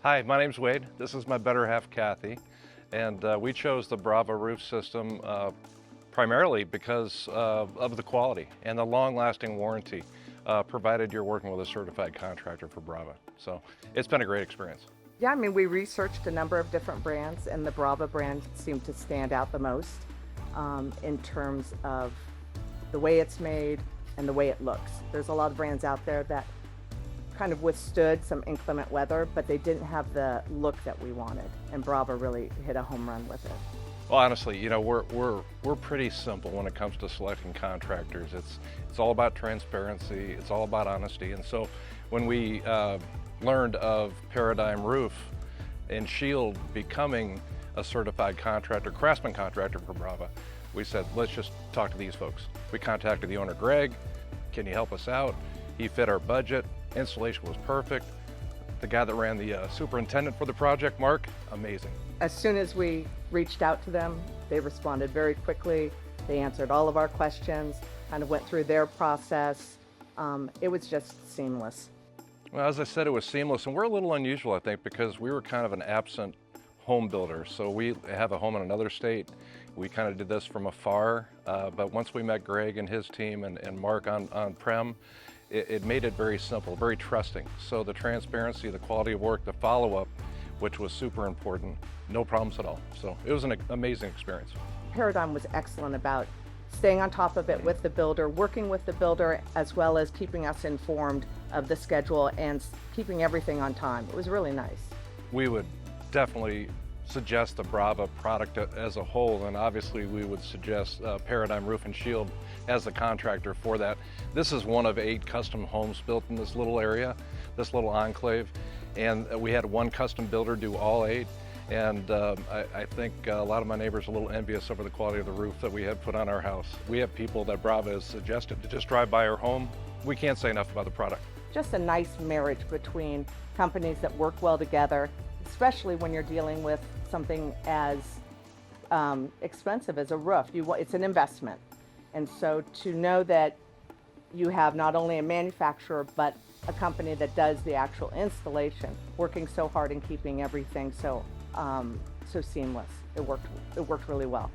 Hi, my name's Wade. This is my better half, Kathy. And we chose the Brava roof system primarily because of the quality and the long-lasting warranty, provided you're working with a certified contractor for Brava. So it's been a great experience. Yeah, I mean, we researched a number of different brands, and the Brava brand seemed to stand out the most in terms of the way it's made and the way it looks. There's a lot of brands out there that kind of withstood some inclement weather, but they didn't have the look that we wanted, and Brava really hit a home run with it. Well, honestly, we're pretty simple when it comes to selecting contractors. It's all about transparency. It's all about honesty. And so when we learned of Paradigm Roof and Shield becoming a certified contractor, craftsman contractor for Brava, we said, let's just talk to these folks. We contacted the owner, Greg. Can you help us out? He fit our budget. Installation was perfect. The guy that ran the superintendent for the project, Mark, amazing. As soon as we reached out to them, they responded very quickly. They answered all of our questions, kind of went through their process. It was just seamless. Well, as I said, it was seamless, and we're a little unusual, I think, because we were kind of an absent home builder. So we have a home in another state. We kind of did this from afar, but once we met Greg and his team and Mark on Prem, it made it very simple, very trusting. So the transparency, the quality of work, the follow-up, which was super important, no problems at all. So it was an amazing experience. Paradigm was excellent about staying on top of it with the builder, working with the builder, as well as keeping us informed of the schedule and keeping everything on time. It was really nice. We would definitely suggest the Brava product as a whole, and obviously we would suggest Paradigm Roof and Shield as the contractor for that. This is one of 8 custom homes built in this little area, this little enclave, and we had one custom builder do all 8. And I think a lot of my neighbors are a little envious over the quality of the roof that we have put on our house. We have people that Brava has suggested to just drive by our home. We can't say enough about the product. Just a nice marriage between companies that work well together, especially when you're dealing with something as expensive as a roof. It's an investment. And so to know that you have not only a manufacturer, but a company that does the actual installation, working so hard and keeping everything so seamless. It worked really well.